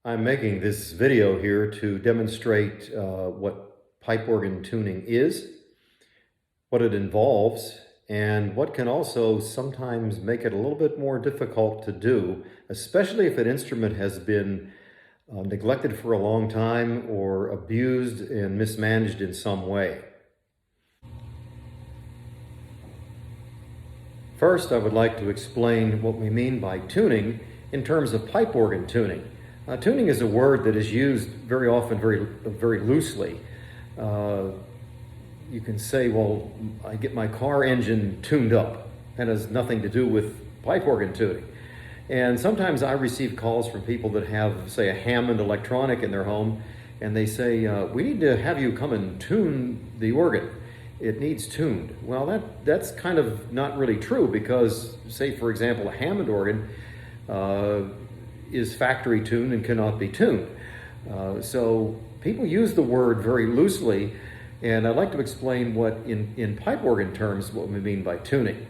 I'm making this video here to demonstrate what pipe organ tuning is, what it involves, and what can also sometimes make it a little bit more difficult to do, especially if an instrument has been neglected for a long time or abused and mismanaged in some way. First, I would like to explain what we mean by tuning in terms of pipe organ tuning. Tuning is a word that is used very often very loosely. You can say, well, I get my car engine tuned up. That has nothing to do with pipe organ tuning. And sometimes I receive calls from people that have, say, a Hammond electronic in their home, and they say, we need to have you come and tune the organ. It needs tuned. Well, that's kind of not really true because, say, for example, a Hammond organ is factory tuned and cannot be tuned. So people use the word very loosely, and I'd like to explain what, in pipe organ terms, what we mean by tuning.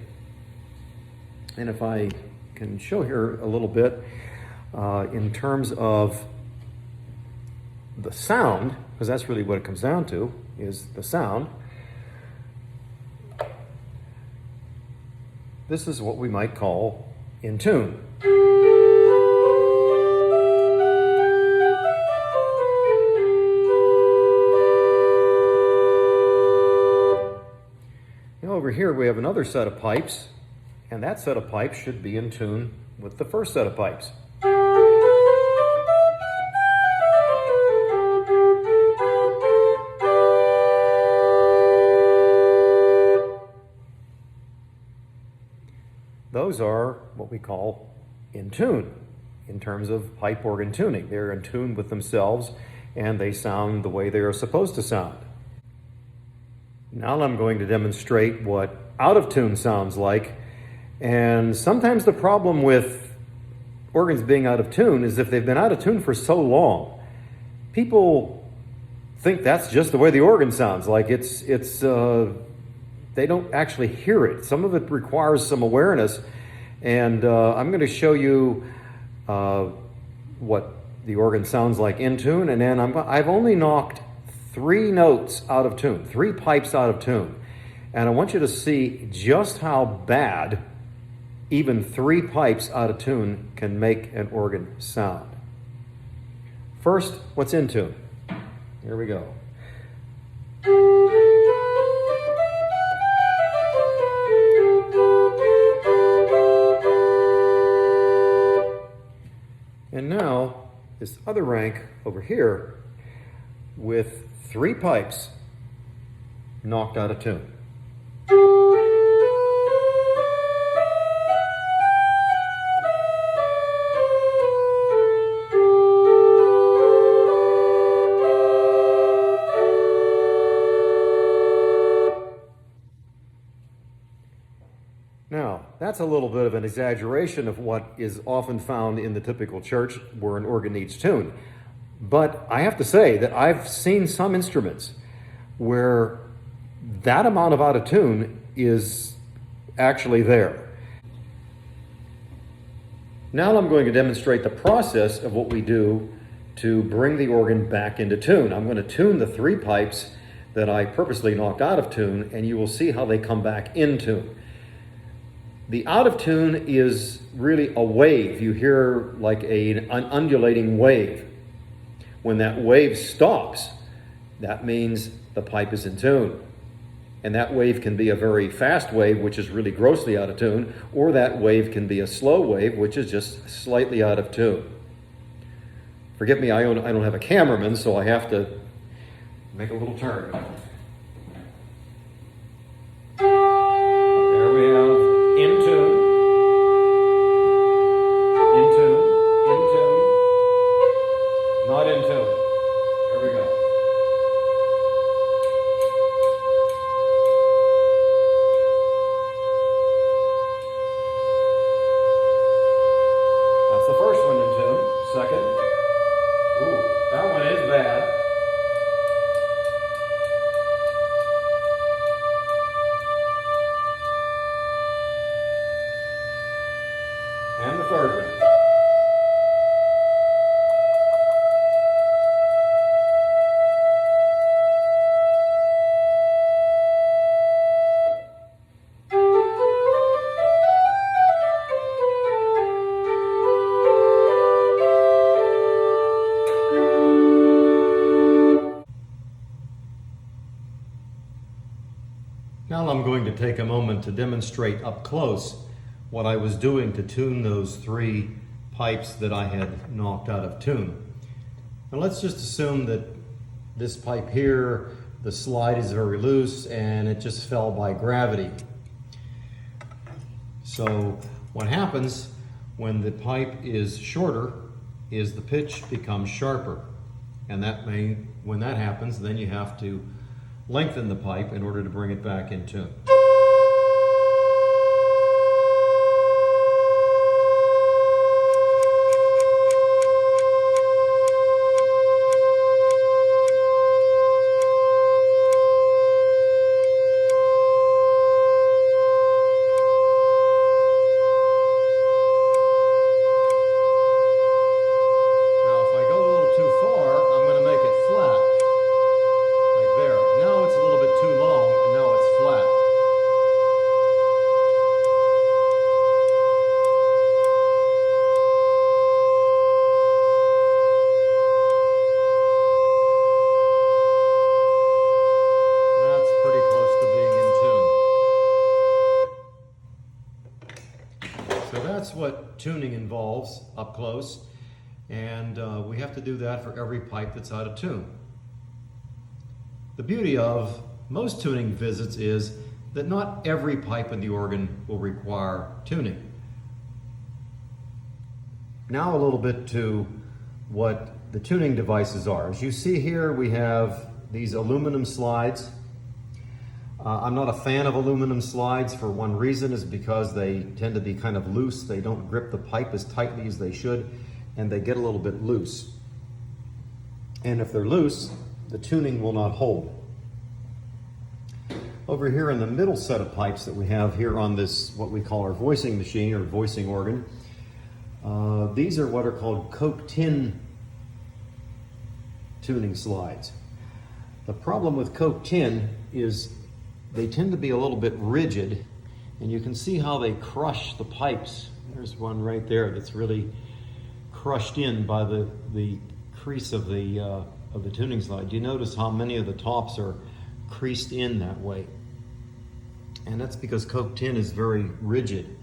And if I can show here a little bit in terms of the sound, because that's really what it comes down to, is the sound. This is what we might call in tune. Now over here we have another set of pipes, and that set of pipes should be in tune with the first set of pipes. Those are what we call in tune in terms of pipe organ tuning. They're in tune with themselves and they sound the way they are supposed to sound. Now I'm going to demonstrate what out of tune sounds like. And sometimes the problem with organs being out of tune is if they've been out of tune for so long, people think that's just the way the organ sounds. Like they don't actually hear it. Some of it requires some awareness, and I'm going to show you what the organ sounds like in tune, and then I've only knocked 3 notes out of tune, 3 pipes out of tune, and I want you to see just how bad even 3 pipes out of tune can make an organ sound. First, what's in tune? Here we go. And now, this other rank over here with 3 pipes knocked out of tune. Now, that's a little bit of an exaggeration of what is often found in the typical church where an organ needs tune. But I have to say that I've seen some instruments where that amount of out of tune is actually there. Now I'm going to demonstrate the process of what we do to bring the organ back into tune. I'm going to tune the 3 pipes that I purposely knocked out of tune, and you will see how they come back in tune. The out of tune is really a wave. You hear like an undulating wave. When that wave stops, that means the pipe is in tune. And that wave can be a very fast wave, which is really grossly out of tune, or that wave can be a slow wave, which is just slightly out of tune. Forgive me, I don't have a cameraman, so I have to make a little turn. There we have in tune, in tune, in tune, not in tune. Here we go. That's the first one in tune. Second. Ooh, that one is bad. Now I'm going to take a moment to demonstrate up close what I was doing to tune those 3 pipes that I had knocked out of tune. Now let's just assume that this pipe here, the slide is very loose and it just fell by gravity. So what happens when the pipe is shorter is the pitch becomes sharper. And when that happens, then you have to lengthen the pipe in order to bring it back in tune. So that's what tuning involves up close, and we have to do that for every pipe that's out of tune. The beauty of most tuning visits is that not every pipe in the organ will require tuning. Now a little bit to what the tuning devices are. As you see here, we have these aluminum slides. I'm not a fan of aluminum slides for one reason, is because they tend to be kind of loose. They don't grip the pipe as tightly as they should, and they get a little bit loose. And if they're loose, the tuning will not hold. Over here in the middle set of pipes that we have here on this, what we call our voicing machine or voicing organ, these are what are called Coke tin tuning slides. The problem with Coke tin is they tend to be a little bit rigid, and you can see how they crush the pipes. There's one right there that's really crushed in by the crease of the tuning slide. You notice how many of the tops are creased in that way, and that's because Coke tin is very rigid.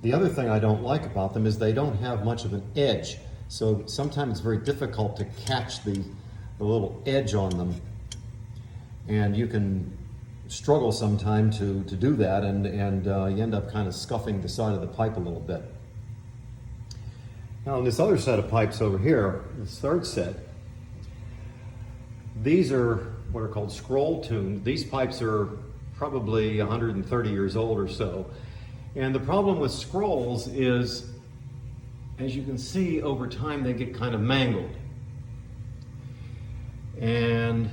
The other thing I don't like about them is they don't have much of an edge, so sometimes it's very difficult to catch the little edge on them. And you can struggle sometime to do that, and you end up kind of scuffing the side of the pipe a little bit. Now in this other set of pipes over here, this third set, these are what are called scroll tuned. These pipes are probably 130 years old or so. And the problem with scrolls is, as you can see, over time they get kind of mangled. And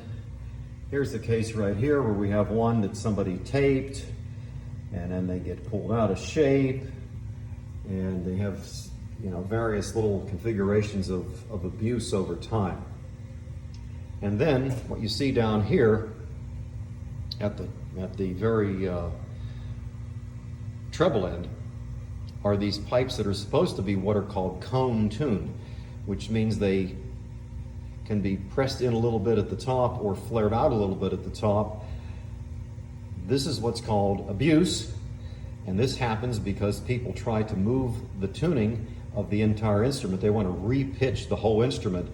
here's the case right here where we have one that somebody taped, and then they get pulled out of shape, and they have, you know, various little configurations of abuse over time. And then what you see down here at the very treble end are these pipes that are supposed to be what are called cone tuned, which means they can be pressed in a little bit at the top or flared out a little bit at the top. This is what's called abuse, and this happens because people try to move the tuning of the entire instrument. They want to re-pitch the whole instrument,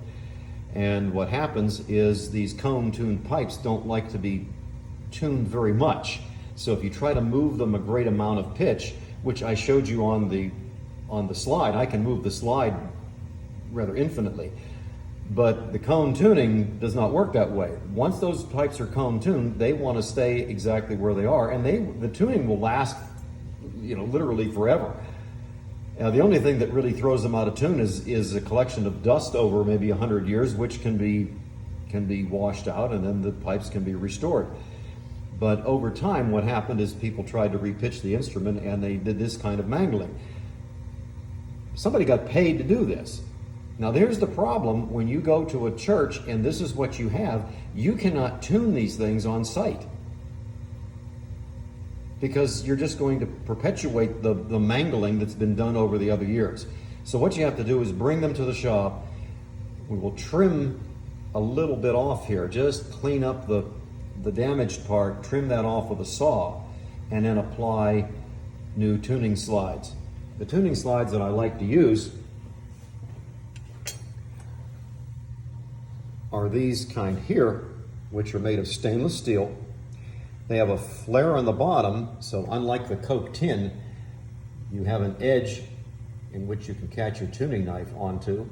and what happens is these cone tuned pipes don't like to be tuned very much. So if you try to move them a great amount of pitch, which I showed you on the slide, I can move the slide rather infinitely. But the cone tuning does not work that way. Once those pipes are cone tuned, they want to stay exactly where they are, and the tuning will last, you know, literally forever. Now, the only thing that really throws them out of tune is a collection of dust over maybe 100 years, which can be washed out, and then the pipes can be restored. But over time, what happened is people tried to repitch the instrument, and they did this kind of mangling. Somebody got paid to do this. Now there's the problem when you go to a church and this is what you have, you cannot tune these things on site, because you're just going to perpetuate the mangling that's been done over the other years. So what you have to do is bring them to the shop. We will trim a little bit off here, just clean up the the damaged part, trim that off with a saw, and then apply new tuning slides. The tuning slides that I like to use are these kind here, which are made of stainless steel. They have a flare on the bottom, so unlike the Coke tin, you have an edge in which you can catch your tuning knife onto.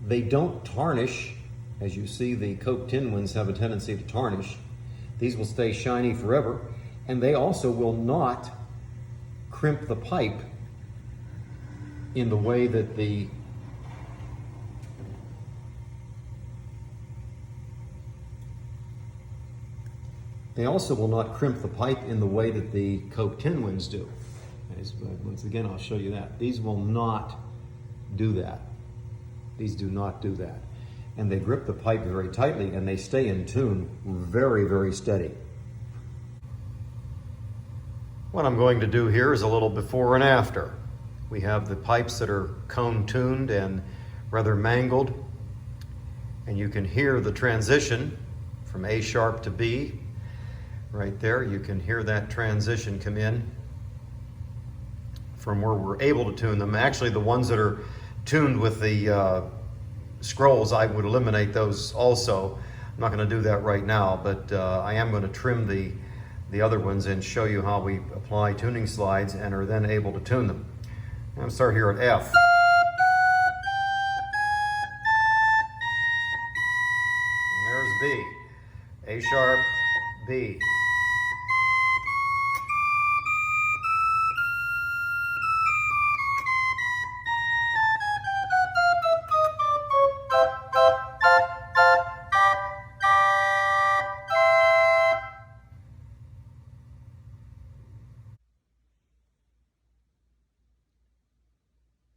They don't tarnish. As you see, the Coke tin ones have a tendency to tarnish. These will stay shiny forever, and they also will not crimp the pipe in the way that the Coke tin ones do. Once again, I'll show you that. These will not do that. These do not do that. And they grip the pipe very tightly, and they stay in tune very, very steady. What I'm going to do here is a little before and after. We have the pipes that are cone tuned and rather mangled, and you can hear the transition from A sharp to B. Right there, you can hear that transition come in from where we're able to tune them. Actually, the ones that are tuned with the scrolls, I would eliminate those also. I'm not going to do that right now, but I am going to trim the other ones and show you how we apply tuning slides and are then able to tune them. I'm going to start here at F. And there's B. A sharp, B.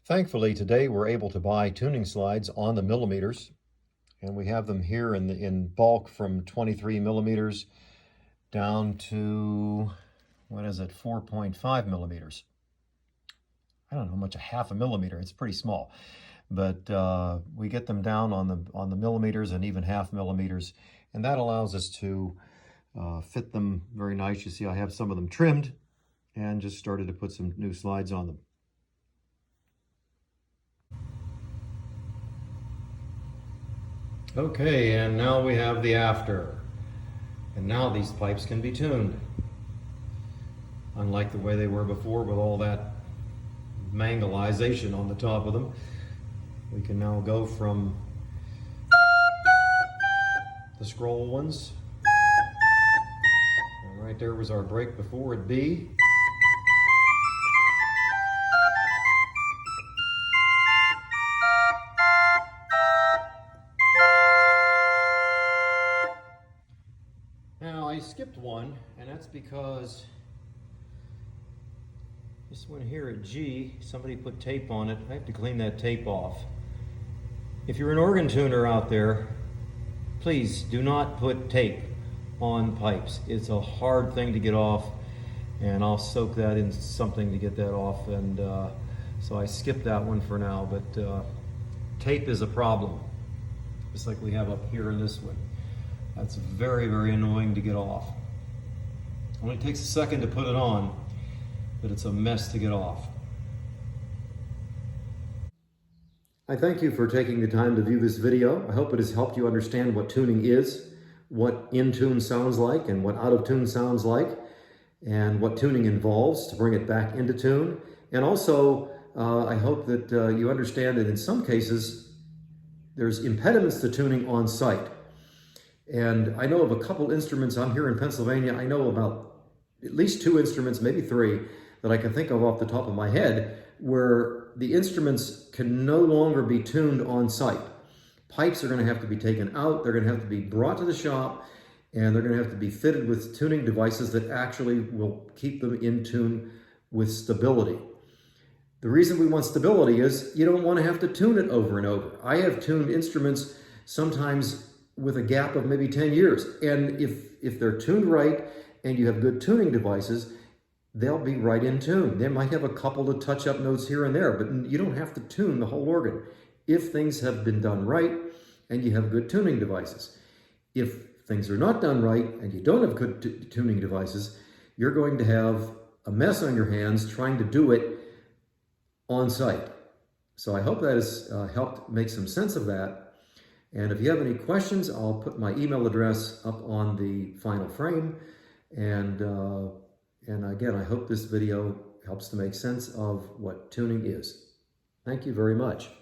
Thankfully, today we're able to buy tuning slides on the millimeters, and we have them here in bulk from 23 millimeters down to, 4.5 millimeters. I don't know how much a half a millimeter, it's pretty small. But we get them down on the millimeters and even half millimeters, and that allows us to fit them very nice. You see I have some of them trimmed and just started to put some new slides on them. Okay, and now we have the after. And now these pipes can be tuned. Unlike the way they were before with all that mangleization on the top of them, we can now go from the scroll ones. And right there was our break before at B. Now I skipped one, and that's because this one here at G, somebody put tape on it. I have to clean that tape off. If you're an organ tuner out there, please do not put tape on pipes. It's a hard thing to get off, and I'll soak that in something to get that off, and so I skipped that one for now, but tape is a problem, just like we have up here in this one. That's very, very annoying to get off. Only takes a second to put it on, but it's a mess to get off. I thank you for taking the time to view this video. I hope it has helped you understand what tuning is, what in tune sounds like, and what out of tune sounds like, and what tuning involves to bring it back into tune. And also, I hope that you understand that in some cases, there's impediments to tuning on site. And I know of a couple instruments. I'm here in Pennsylvania. I know about at least 2 instruments, maybe 3, that I can think of off the top of my head, where the instruments can no longer be tuned on site. Pipes are going to have to be taken out. They're going to have to be brought to the shop, and they're going to have to be fitted with tuning devices that actually will keep them in tune with stability. The reason we want stability is you don't want to have to tune it over and over. I have tuned instruments sometimes with a gap of maybe 10 years. And if they're tuned right and you have good tuning devices, they'll be right in tune. They might have a couple of touch-up notes here and there, but you don't have to tune the whole organ if things have been done right and you have good tuning devices. If things are not done right and you don't have good tuning devices, you're going to have a mess on your hands trying to do it on site. So I hope that has helped make some sense of that. And if you have any questions, I'll put my email address up on the final frame. And again, I hope this video helps to make sense of what tuning is. Thank you very much.